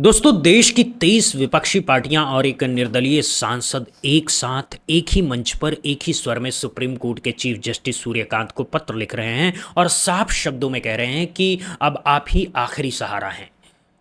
दोस्तों, देश की 23 विपक्षी पार्टियां और एक निर्दलीय सांसद एक साथ एक ही मंच पर एक ही स्वर में सुप्रीम कोर्ट के चीफ जस्टिस सूर्यकांत को पत्र लिख रहे हैं और साफ शब्दों में कह रहे हैं कि अब आप ही आखिरी सहारा हैं।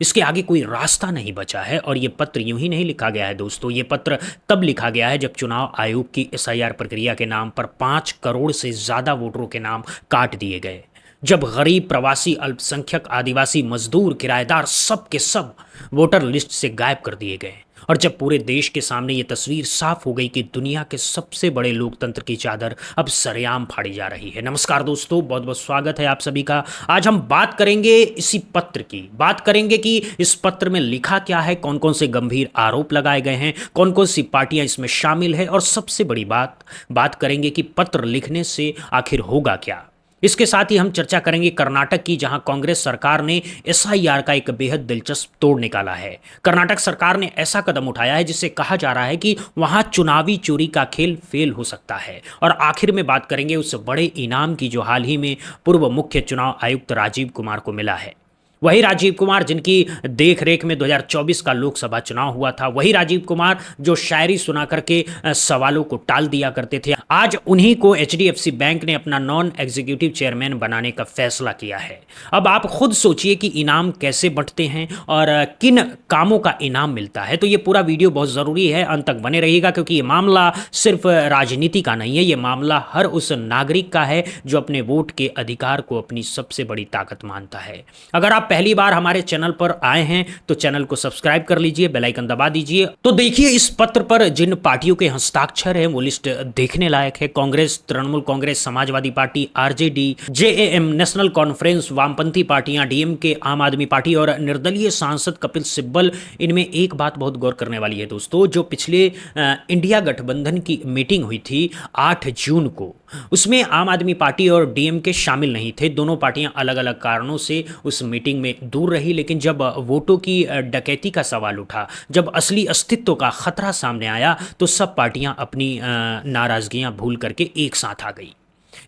इसके आगे कोई रास्ता नहीं बचा है। और ये पत्र यूं ही नहीं लिखा गया है दोस्तों, ये पत्र तब लिखा गया है जब चुनाव आयोग की एसआईआर प्रक्रिया के नाम पर 5 करोड़ से ज़्यादा वोटरों के नाम काट दिए गए। जब गरीब, प्रवासी, अल्पसंख्यक, आदिवासी, मजदूर, किराएदार सब के सब वोटर लिस्ट से गायब कर दिए गए और जब पूरे देश के सामने ये तस्वीर साफ हो गई कि दुनिया के सबसे बड़े लोकतंत्र की चादर अब सरेआम फाड़ी जा रही है। नमस्कार दोस्तों, बहुत बहुत स्वागत है आप सभी का। आज हम बात करेंगे इसी पत्र की, बात करेंगे कि इस पत्र में लिखा क्या है, कौन कौन से गंभीर आरोप लगाए गए हैं, कौन कौन सी पार्टियां इसमें शामिल है और सबसे बड़ी बात करेंगे कि पत्र लिखने से आखिर होगा क्या। इसके साथ ही हम चर्चा करेंगे कर्नाटक की, जहां कांग्रेस सरकार ने एसआईआर का एक बेहद दिलचस्प तोड़ निकाला है। कर्नाटक सरकार ने ऐसा कदम उठाया है जिससे कहा जा रहा है कि वहां चुनावी चोरी का खेल फेल हो सकता है। और आखिर में बात करेंगे उस बड़े इनाम की जो हाल ही में पूर्व मुख्य चुनाव आयुक्त राजीव कुमार को मिला है। वही राजीव कुमार जिनकी देख रेख में 2024 का लोकसभा चुनाव हुआ था, वही राजीव कुमार जो शायरी सुना करके सवालों को टाल दिया करते थे, आज उन्हीं को एचडीएफसी बैंक ने अपना नॉन एग्जीक्यूटिव चेयरमैन बनाने का फैसला किया है। अब आप खुद सोचिए कि इनाम कैसे बंटते हैं और किन कामों का इनाम मिलता है। तो ये पूरा वीडियो बहुत ज़रूरी है, अंत तक बने रहिएगा, क्योंकि ये मामला सिर्फ राजनीति का नहीं है, ये मामला हर उस नागरिक का है जो अपने वोट के अधिकार को अपनी सबसे बड़ी ताकत मानता है। अगर आप पहली बार हमारे चैनल पर आए हैं तो चैनल को सब्सक्राइब कर लीजिए, बेल आइकन दबा दीजिए। तो देखिए, इस पत्र पर जिन पार्टियों के हस्ताक्षर हैं वो लिस्ट देखने लायक है। Congress, Trinamool Congress, Samajwadi party, RJD, JAM, national conference, वामपंथी पार्टियां, डीएमके, आम आदमी पार्टी और निर्दलीय सांसद कपिल सिब्बल। इनमें एक बात बहुत गौर करने वाली है दोस्तों, जो पिछले इंडिया गठबंधन की मीटिंग हुई थी 8 जून को, उसमें आम आदमी पार्टी और डीएमके शामिल नहीं थे। दोनों पार्टियां अलग अलग कारणों से उस मीटिंग में दूर रही, लेकिन जब वोटों की डकैती का सवाल उठा, जब असली अस्तित्व का खतरा सामने आया, तो सब पार्टियां अपनी नाराजगियां भूल करके एक साथ आ गई।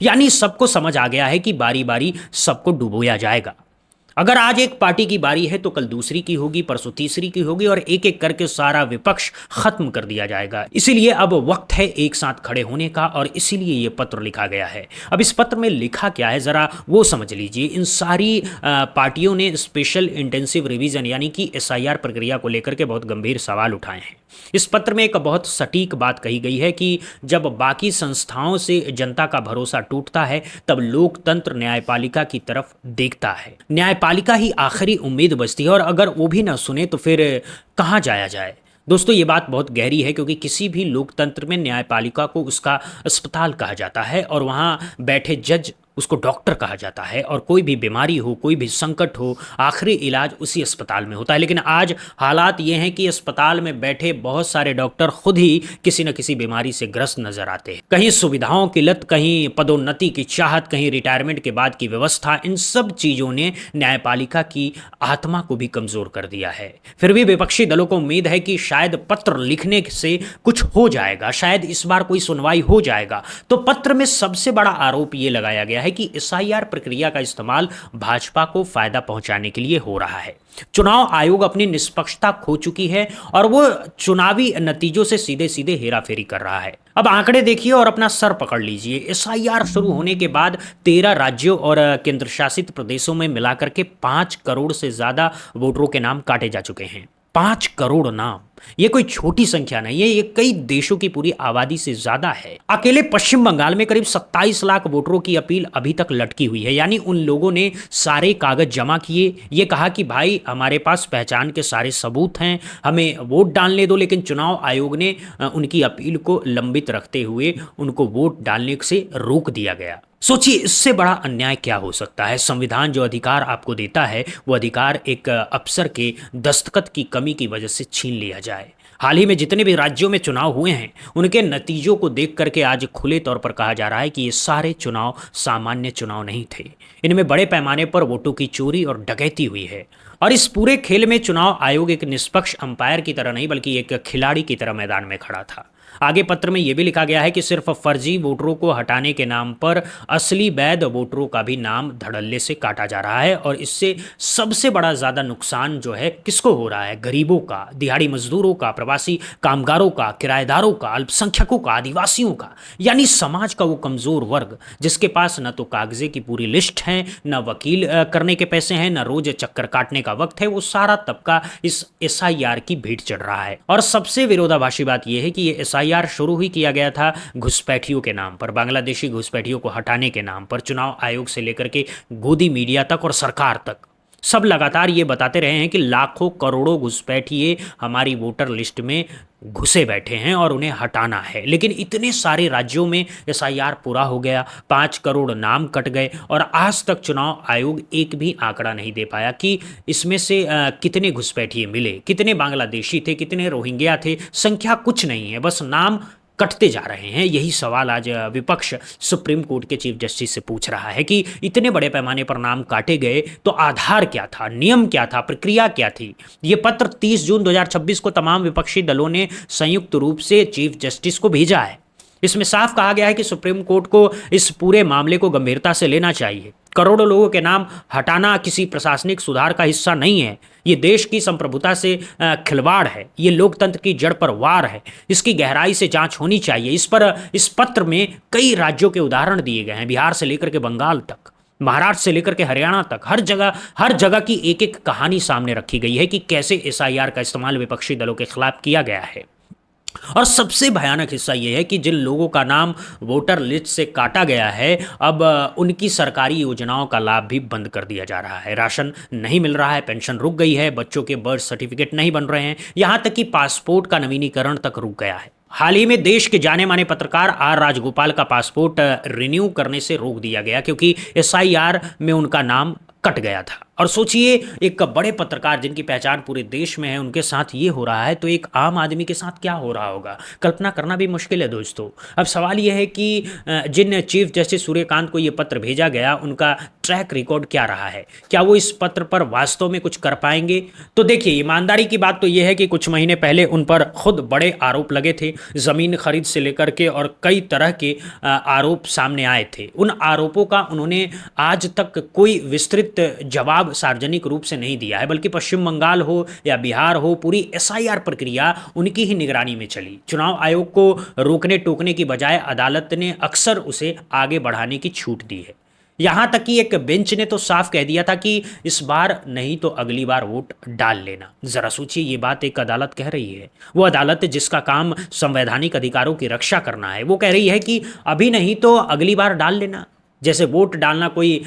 यानी सबको समझ आ गया है कि बारी बारी सबको डुबोया जाएगा। अगर आज एक पार्टी की बारी है तो कल दूसरी की होगी, परसों तीसरी की होगी और एक एक करके सारा विपक्ष खत्म कर दिया जाएगा। इसीलिए अब वक्त है एक साथ खड़े होने का और इसीलिए ये पत्र लिखा गया है। अब इस पत्र में लिखा क्या है जरा वो समझ लीजिए। इन सारी पार्टियों ने स्पेशल इंटेंसिव रिवीजन यानी कि एसआईआर प्रक्रिया को लेकर के बहुत गंभीर सवाल उठाए हैं। इस पत्र में एक बहुत सटीक बात कही गई है कि जब बाकी संस्थाओं से जनता का भरोसा टूटता है तब लोकतंत्र न्यायपालिका की तरफ देखता है। न्यायपालिका ही आखिरी उम्मीद बचती है और अगर वो भी ना सुने तो फिर कहाँ जाया जाए। दोस्तों, ये बात बहुत गहरी है, क्योंकि किसी भी लोकतंत्र में न्यायपालिका को उसका अस्पताल कहा जाता है और वहाँ बैठे जज उसको डॉक्टर कहा जाता है। और कोई भी बीमारी हो, कोई भी संकट हो, आखिरी इलाज उसी अस्पताल में होता है। लेकिन आज हालात ये हैं कि अस्पताल में बैठे बहुत सारे डॉक्टर खुद ही किसी न किसी बीमारी से ग्रस्त नजर आते हैं। कहीं सुविधाओं की लत, कहीं पदोन्नति की चाहत, कहीं रिटायरमेंट के बाद की व्यवस्था, इन सब चीज़ों ने न्यायपालिका की आत्मा को भी कमज़ोर कर दिया है। फिर भी विपक्षी दलों को उम्मीद है कि शायद पत्र लिखने से कुछ हो जाएगा, शायद इस बार कोई सुनवाई हो जाएगा। तो पत्र में सबसे बड़ा आरोप ये लगाया गया है कि एसआईआर प्रक्रिया का इस्तेमाल भाजपा को फायदा पहुंचाने के लिए हो रहा है। चुनाव आयोग अपनी निष्पक्षता खो चुकी है और वो चुनावी नतीजों से सीधे सीधे हेराफेरी कर रहा है। अब आंकड़े देखिए और अपना सर पकड़ लीजिए। एसआईआर शुरू होने के बाद 13 राज्यों और केंद्र शासित प्रदेशों में मिलाकर के 5 करोड़ से ज्यादा वोटरों के नाम काटे जा चुके हैं। 5 करोड़ नाम, ये कोई छोटी संख्या नहीं है, ये कई देशों की पूरी आबादी से ज्यादा है। अकेले पश्चिम बंगाल में करीब 27 लाख वोटरों की अपील अभी तक लटकी हुई है। यानी उन लोगों ने सारे कागज जमा किए, ये कहा कि भाई हमारे पास पहचान के सारे सबूत हैं, हमें वोट डालने दो, लेकिन चुनाव आयोग ने उनकी अपील को लंबित रखते हुए उनको वोट डालने से रोक दिया गया। सोचिए, इससे बड़ा अन्याय क्या हो सकता है। संविधान जो अधिकार आपको देता है वो अधिकार एक अफसर के दस्तखत की कमी की वजह से छीन लिया जाए। हाल ही में जितने भी राज्यों में चुनाव हुए हैं उनके नतीजों को देख करके आज खुले तौर पर कहा जा रहा है कि ये सारे चुनाव सामान्य चुनाव नहीं थे, इनमें बड़े पैमाने पर वोटों की चोरी और डकैती हुई है। और इस पूरे खेल में चुनाव आयोग एक निष्पक्ष अंपायर की तरह नहीं बल्कि एक खिलाड़ी की तरह मैदान में खड़ा था। आगे पत्र में यह भी लिखा गया है कि सिर्फ फर्जी वोटरों को हटाने के नाम पर असली वैध वोटरों का भी नाम धड़ल्ले से काटा जा रहा है, और इससे सबसे बड़ा ज्यादा नुकसान जो है किसको हो रहा है? गरीबों का, दिहाड़ी मजदूरों का, प्रवासी कामगारों का, किराएदारों का, अल्पसंख्यकों का, आदिवासियों का, यानी समाज का वो कमजोर वर्ग जिसके पास न तो कागजे की पूरी लिस्ट है, न वकील करने के पैसे हैं, न रोज चक्कर काटने का वक्त है, वो सारा तबका इस एसआईआर की भेंट चढ़ रहा है। और सबसे विरोधाभासी बात यह है कि ये एसआईआर शुरू ही किया गया था घुसपैठियों के नाम पर, बांग्लादेशी घुसपैठियों को हटाने के नाम पर। चुनाव आयोग से लेकर के गोदी मीडिया तक और सरकार तक सब लगातार ये बताते रहे हैं कि लाखों करोड़ों घुसपैठिए हमारी वोटर लिस्ट में घुसे बैठे हैं और उन्हें हटाना है। लेकिन इतने सारे राज्यों में एसआईआर पूरा हो गया, 5 करोड़ नाम कट गए, और आज तक चुनाव आयोग एक भी आंकड़ा नहीं दे पाया कि इसमें से कितने घुसपैठिए मिले, कितने बांग्लादेशी थे, कितने रोहिंग्या थे। संख्या कुछ नहीं है, बस नाम कटते जा रहे हैं। यही सवाल आज विपक्ष सुप्रीम कोर्ट के चीफ जस्टिस से पूछ रहा है कि इतने बड़े पैमाने पर नाम काटे गए तो आधार क्या था, नियम क्या था, प्रक्रिया क्या थी? ये पत्र 30 जून 2026 को तमाम विपक्षी दलों ने संयुक्त रूप से चीफ जस्टिस को भेजा है। इसमें साफ कहा गया है कि सुप्रीम कोर्ट को इस पूरे मामले को गंभीरता से लेना चाहिए। करोड़ों लोगों के नाम हटाना किसी प्रशासनिक सुधार का हिस्सा नहीं है, ये देश की संप्रभुता से खिलवाड़ है, ये लोकतंत्र की जड़ पर वार है। इसकी गहराई से जांच होनी चाहिए। इस पत्र में कई राज्यों के उदाहरण दिए गए हैं, बिहार से लेकर के बंगाल तक, महाराष्ट्र से लेकर के हरियाणा तक। हर जगह की एक एक कहानी सामने रखी गई है कि कैसे एसआईआर का इस्तेमाल विपक्षी दलों के खिलाफ किया गया है। और सबसे भयानक हिस्सा यह है कि जिन लोगों का नाम वोटर लिस्ट से काटा गया है, अब उनकी सरकारी योजनाओं का लाभ भी बंद कर दिया जा रहा है। राशन नहीं मिल रहा है, पेंशन रुक गई है, बच्चों के बर्थ सर्टिफिकेट नहीं बन रहे हैं, यहां तक कि पासपोर्ट का नवीनीकरण तक रुक गया है। हाल ही में देश के जाने माने पत्रकार आर राजगोपाल का पासपोर्ट रिन्यू करने से रोक दिया गया क्योंकि एसआईआर में उनका नाम कट गया था। और सोचिए, एक बड़े पत्रकार जिनकी पहचान पूरे देश में है, उनके साथ ये हो रहा है, तो एक आम आदमी के साथ क्या हो रहा होगा, कल्पना करना भी मुश्किल है दोस्तों। अब सवाल यह है कि जिन चीफ जस्टिस सूर्यकांत को यह पत्र भेजा गया, उनका ट्रैक रिकॉर्ड क्या रहा है, क्या वो इस पत्र पर वास्तव में कुछ कर पाएंगे? तो देखिए, ईमानदारी की बात तो यह है कि कुछ महीने पहले उन पर खुद बड़े आरोप लगे थे, जमीन खरीद से लेकर के, और कई तरह के आरोप सामने आए थे। उन आरोपों का उन्होंने आज तक कोई विस्तृत जवाब सार्वजनिक रूप से नहीं दिया है, बल्कि पश्चिम बंगाल हो या बिहार हो, पूरी एसआईआर प्रक्रिया उनकी ही निगरानी में चली। चुनाव आयोग को रोकने टोकने की बजाय अदालत ने अक्सर उसे आगे बढ़ाने की छूट दी है। यहां तक कि एक बेंच ने तो साफ कह दिया था कि इस बार नहीं तो अगली बार वोट डाल लेना। जरा सोचिए, ये बात एक अदालत कह रही है, वो अदालत जिसका काम संवैधानिक अधिकारों की रक्षा करना है, वो कह रही है कि अभी नहीं तो अगली बार डाल लेना। जैसे वोट डालना कोई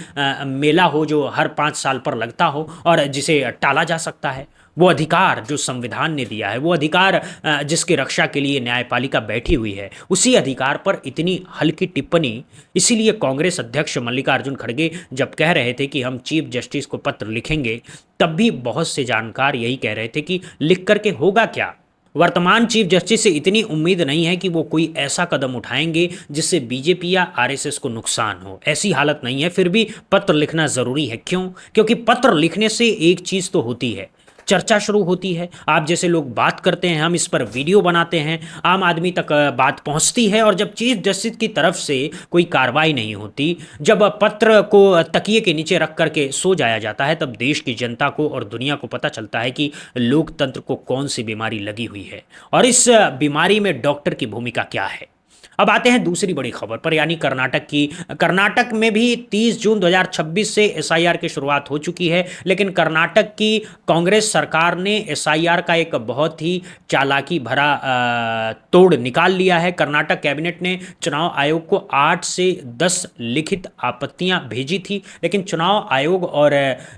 मेला हो जो हर 5 साल पर लगता हो और जिसे टाला जा सकता है। वो अधिकार जो संविधान ने दिया है, वो अधिकार जिसकी रक्षा के लिए न्यायपालिका बैठी हुई है, उसी अधिकार पर इतनी हल्की टिप्पणी। इसीलिए कांग्रेस अध्यक्ष मल्लिकार्जुन खड़गे जब कह रहे थे कि हम चीफ जस्टिस को पत्र लिखेंगे, तब भी बहुत से जानकार यही कह रहे थे कि लिख करके होगा क्या। वर्तमान चीफ जस्टिस से इतनी उम्मीद नहीं है कि वो कोई ऐसा कदम उठाएंगे जिससे बीजेपी या आरएसएस को नुकसान हो। ऐसी हालत नहीं है, फिर भी पत्र लिखना जरूरी है। क्यों? क्योंकि पत्र लिखने से एक चीज तो होती है, चर्चा शुरू होती है। आप जैसे लोग बात करते हैं, हम इस पर वीडियो बनाते हैं, आम आदमी तक बात पहुंचती है। और जब चीफ जस्टिस की तरफ से कोई कार्रवाई नहीं होती, जब पत्र को तकिए के नीचे रख करके सो जाया जाता है, तब देश की जनता को और दुनिया को पता चलता है कि लोकतंत्र को कौन सी बीमारी लगी हुई है और इस बीमारी में डॉक्टर की भूमिका क्या है। अब आते हैं दूसरी बड़ी खबर पर, यानी कर्नाटक की। कर्नाटक में भी 30 जून 2026 से एसआईआर की शुरुआत हो चुकी है, लेकिन कर्नाटक की कांग्रेस सरकार ने एसआईआर का एक बहुत ही चालाकी भरा तोड़ निकाल लिया है। कर्नाटक कैबिनेट ने चुनाव आयोग को 8 से 10 लिखित आपत्तियां भेजी थी, लेकिन चुनाव आयोग और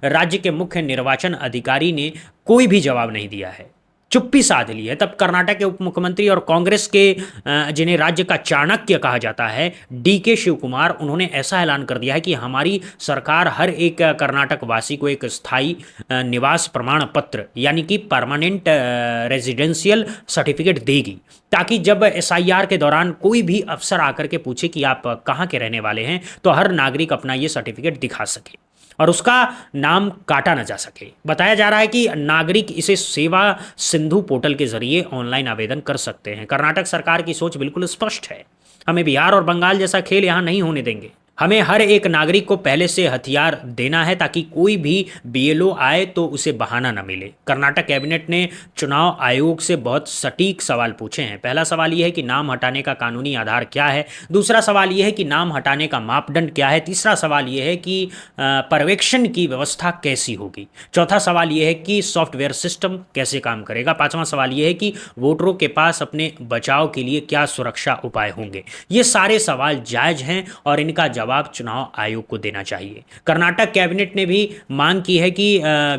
राज्य के मुख्य निर्वाचन अधिकारी ने कोई भी जवाब नहीं दिया है, चुप्पी साध ली है। तब कर्नाटक के उप मुख्यमंत्री और कांग्रेस के जिन्हें राज्य का चाणक्य कहा जाता है, डीके शिव कुमार, उन्होंने ऐसा ऐलान कर दिया है कि हमारी सरकार हर एक कर्नाटक वासी को एक स्थायी निवास प्रमाण पत्र यानी कि परमानेंट रेजिडेंशियल सर्टिफिकेट देगी, ताकि जब एसआईआर के दौरान कोई भी अफसर आकर के पूछे कि आप कहाँ के रहने वाले हैं, तो हर नागरिक अपना ये सर्टिफिकेट दिखा सके। और उसका नाम काटा न जा सके। बताया जा रहा है कि नागरिक इसे सेवा सिंधु पोर्टल के जरिए ऑनलाइन आवेदन कर सकते हैं। कर्नाटक सरकार की सोच बिल्कुल स्पष्ट है, हमें बिहार और बंगाल जैसा खेल यहाँ नहीं होने देंगे। हमें हर एक नागरिक को पहले से हथियार देना है ताकि कोई भी बीएलओ आए तो उसे बहाना न मिले। कर्नाटक कैबिनेट ने चुनाव आयोग से बहुत सटीक सवाल पूछे हैं। पहला सवाल यह है कि नाम हटाने का कानूनी आधार क्या है। दूसरा सवाल यह है कि नाम हटाने का मापदंड क्या है। तीसरा सवाल यह है कि पर्यवेक्षण की व्यवस्था कैसी होगी। चौथा सवाल यह है कि सॉफ्टवेयर सिस्टम कैसे काम करेगा। पांचवा सवाल यह है कि वोटरों के पास अपने बचाव के लिए क्या सुरक्षा उपाय होंगे। ये सारे सवाल जायज हैं और इनका जवाब चुनाव आयोग को देना चाहिए। कर्नाटक कैबिनेट ने भी मांग की है कि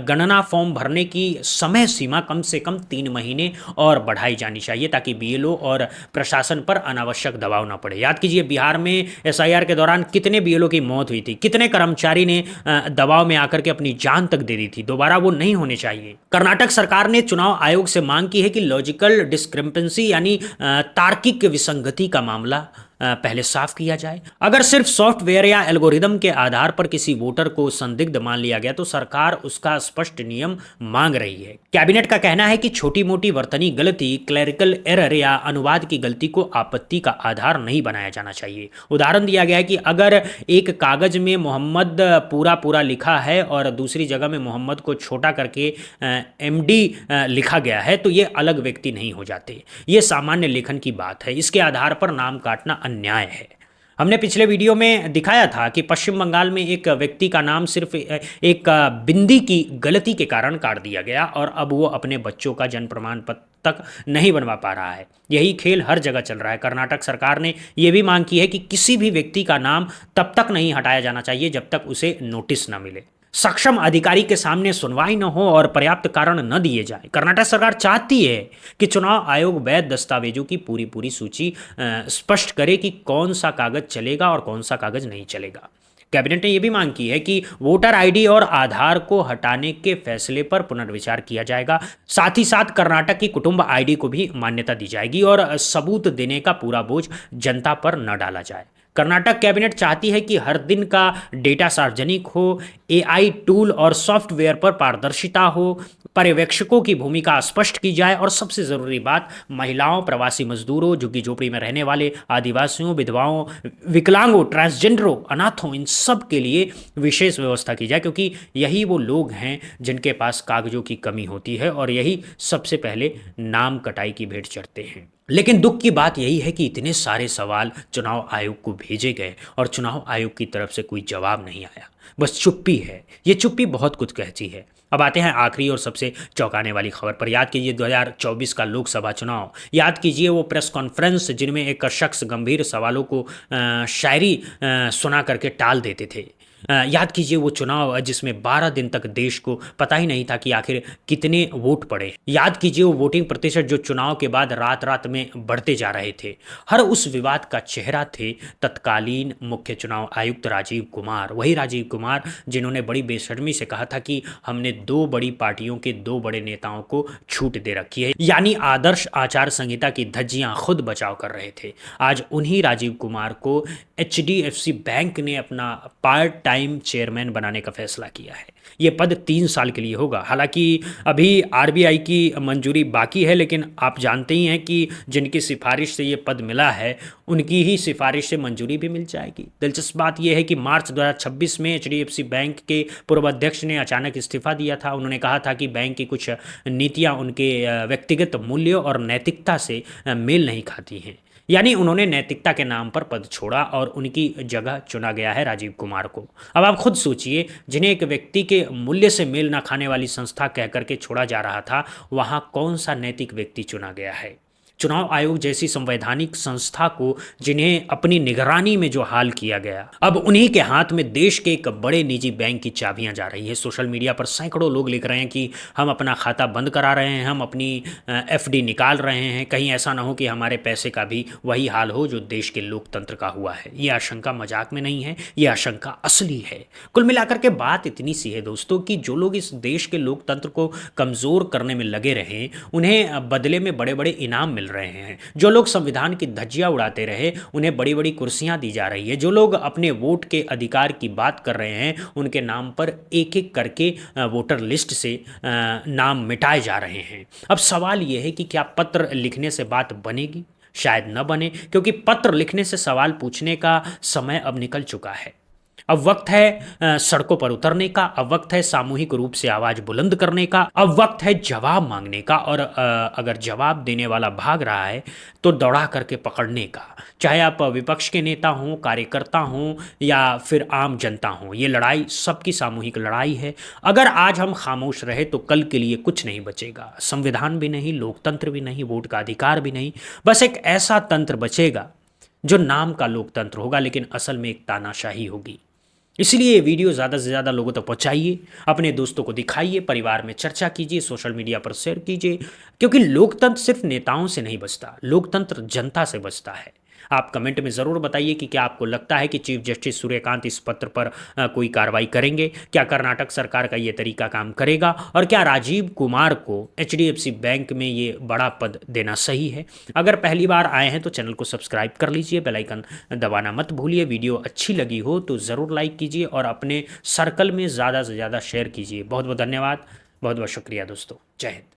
गणना फॉर्म भरने की समय सीमा कम से कम 3 महीने और बढ़ाई जानी चाहिए ताकि बीएलओ और प्रशासन पर अनावश्यक दबाव न पड़े। याद कीजिए बिहार में एसआईआर के दौरान कितने बीएलओ की मौत हुई थी, कितने कर्मचारी ने दबाव में आकर के अपनी जान तक दे दी थी। दोबारा वो नहीं होने चाहिए। कर्नाटक सरकार ने चुनाव आयोग से मांग की है कि लॉजिकल डिस्क्रिपेंसी यानी तार्किक विसंगति का मामला पहले साफ किया जाए। अगर सिर्फ सॉफ्टवेयर या एल्गोरिदम के आधार पर किसी वोटर को संदिग्ध मान लिया गया तो सरकार उसका स्पष्ट नियम मांग रही है। कैबिनेट का कहना है कि छोटी मोटी वर्तनी गलती, क्लरिकल एरर या अनुवाद की गलती को आपत्ति का आधार नहीं बनाया जाना चाहिए। उदाहरण दिया गया है कि अगर एक कागज में मोहम्मद पूरा पूरा लिखा है और दूसरी जगह में मोहम्मद को छोटा करके एमडी लिखा गया है तो ये अलग व्यक्ति नहीं हो जाते। ये सामान्य लेखन की बात है। इसके आधार पर नाम काटना अन्याय है। हमने पिछले वीडियो में दिखाया था कि पश्चिम बंगाल में एक व्यक्ति का नाम सिर्फ एक बिंदी की गलती के कारण काट दिया गया और अब वो अपने बच्चों का जन्म प्रमाण पत्र तक नहीं बनवा पा रहा है। यही खेल हर जगह चल रहा है। कर्नाटक सरकार ने यह भी मांग की है कि किसी भी व्यक्ति का नाम तब तक नहीं हटाया जाना चाहिए जब तक उसे नोटिस न मिले, सक्षम अधिकारी के सामने सुनवाई न हो और पर्याप्त कारण न दिए जाए। कर्नाटक सरकार चाहती है कि चुनाव आयोग वैध दस्तावेजों की पूरी सूची स्पष्ट करे कि कौन सा कागज चलेगा और कौन सा कागज नहीं चलेगा। कैबिनेट ने यह भी मांग की है कि वोटर आईडी और आधार को हटाने के फैसले पर पुनर्विचार किया जाएगा। साथ ही साथ कर्नाटक की कुटुंब आईडी को भी मान्यता दी जाएगी और सबूत देने का पूरा बोझ जनता पर न डाला जाए। कर्नाटक कैबिनेट चाहती है कि हर दिन का डेटा सार्वजनिक हो, एआई टूल और सॉफ्टवेयर पर पारदर्शिता हो, पर्यवेक्षकों की भूमिका स्पष्ट की जाए और सबसे ज़रूरी बात, महिलाओं, प्रवासी मजदूरों, झुग्गी झोपड़ी में रहने वाले आदिवासियों, विधवाओं, विकलांगों, ट्रांसजेंडरों, अनाथों, इन सब के लिए विशेष व्यवस्था की जाए क्योंकि यही वो लोग हैं जिनके पास कागजों की कमी होती है और यही सबसे पहले नाम कटाई की भेंट चढ़ते हैं। लेकिन दुख की बात यही है कि इतने सारे सवाल चुनाव आयोग को भेजे गए और चुनाव आयोग की तरफ से कोई जवाब नहीं आया, बस चुप्पी है। ये चुप्पी बहुत कुछ कहती है। अब आते हैं आखिरी और सबसे चौंकाने वाली खबर पर। याद कीजिए 2024 का लोकसभा चुनाव, याद कीजिए वो प्रेस कॉन्फ्रेंस जिनमें एक शख्स गंभीर सवालों को शायरी सुना करके टाल देते थे। याद कीजिए वो चुनाव जिसमें 12 दिन तक देश को पता ही नहीं था कि आखिर कितने वोट पड़े। याद कीजिए वो वोटिंग प्रतिशत जो चुनाव के बाद रात रात में बढ़ते जा रहे थे। हर उस विवाद का चेहरा थे तत्कालीन मुख्य चुनाव आयुक्त राजीव कुमार, वही राजीव कुमार जिन्होंने बड़ी बेशर्मी से कहा था कि हमने 2 बड़ी पार्टियों के 2 बड़े नेताओं को छूट दे रखी है, यानी आदर्श आचार संहिता की धज्जियां खुद बचाव कर रहे थे। आज उन्हीं राजीव कुमार को एचडीएफसी बैंक ने अपना पार्ट टाइम चेयरमैन बनाने का फैसला किया है। ये पद 3 साल के लिए होगा। हालांकि अभी आरबीआई की मंजूरी बाकी है, लेकिन आप जानते ही हैं कि जिनकी सिफारिश से ये पद मिला है उनकी ही सिफारिश से मंजूरी भी मिल जाएगी। दिलचस्प बात यह है कि मार्च 2026 में एचडीएफसी बैंक के पूर्व अध्यक्ष ने अचानक इस्तीफा दिया था। उन्होंने कहा था कि बैंक की कुछ नीतियां उनके व्यक्तिगत मूल्यों और नैतिकता से मेल नहीं खाती हैं, यानी उन्होंने नैतिकता के नाम पर पद छोड़ा और उनकी जगह चुना गया है राजीव कुमार को। अब आप खुद सोचिए, जिन्हें एक व्यक्ति के मूल्य से मेल ना खाने वाली संस्था कह करके छोड़ा जा रहा था, वहां कौन सा नैतिक व्यक्ति चुना गया है। चुनाव आयोग जैसी संवैधानिक संस्था को जिन्हें अपनी निगरानी में जो हाल किया गया, अब उन्हीं के हाथ में देश के एक बड़े निजी बैंक की चाबियां जा रही है। सोशल मीडिया पर सैकड़ों लोग लिख रहे हैं कि हम अपना खाता बंद करा रहे हैं, हम अपनी एफडी निकाल रहे हैं, कहीं ऐसा ना हो कि हमारे पैसे का भी वही हाल हो जो देश के लोकतंत्र का हुआ है। ये आशंका मजाक में नहीं है, ये आशंका असली है। कुल मिलाकर के बात इतनी सी है दोस्तों कि जो लोग इस देश के लोकतंत्र को कमज़ोर करने में लगे रहे, उन्हें बदले में बड़े बड़े इनाम मिल मिल रहे हैं। जो लोग संविधान की धज्जियां उड़ाते रहे उन्हें बड़ी बड़ी कुर्सियां दी जा रही है। जो लोग अपने वोट के अधिकार की बात कर रहे हैं उनके नाम पर एक एक करके वोटर लिस्ट से नाम मिटाए जा रहे हैं। अब सवाल यह है कि क्या पत्र लिखने से बात बनेगी? शायद न बने, क्योंकि पत्र लिखने से सवाल पूछने का समय अब निकल चुका है। अब वक्त है सड़कों पर उतरने का, अब वक्त है सामूहिक रूप से आवाज बुलंद करने का, अब वक्त है जवाब मांगने का, और अगर जवाब देने वाला भाग रहा है तो दौड़ा करके पकड़ने का। चाहे आप विपक्ष के नेता हों, कार्यकर्ता हों या फिर आम जनता हों, ये लड़ाई सबकी सामूहिक लड़ाई है। अगर आज हम खामोश रहे तो कल के लिए कुछ नहीं बचेगा। संविधान भी नहीं, लोकतंत्र भी नहीं, वोट का अधिकार भी नहीं। बस एक ऐसा तंत्र बचेगा जो नाम का लोकतंत्र होगा लेकिन असल में एक तानाशाही होगी। इसलिए ये वीडियो ज़्यादा से ज़्यादा लोगों तक पहुंचाइए, अपने दोस्तों को दिखाइए, परिवार में चर्चा कीजिए, सोशल मीडिया पर शेयर कीजिए, क्योंकि लोकतंत्र सिर्फ नेताओं से नहीं बचता, लोकतंत्र जनता से बचता है। आप कमेंट में ज़रूर बताइए कि क्या आपको लगता है कि चीफ जस्टिस सूर्यकांत इस पत्र पर कोई कार्रवाई करेंगे? क्या कर्नाटक सरकार का ये तरीका काम करेगा? और क्या राजीव कुमार को एचडीएफसी बैंक में ये बड़ा पद देना सही है? अगर पहली बार आए हैं तो चैनल को सब्सक्राइब कर लीजिए, बेल आइकन दबाना मत भूलिए। वीडियो अच्छी लगी हो तो ज़रूर लाइक कीजिए और अपने सर्कल में ज़्यादा से ज़्यादा शेयर कीजिए। बहुत बहुत धन्यवाद, बहुत बहुत शुक्रिया दोस्तों। जय हिंद।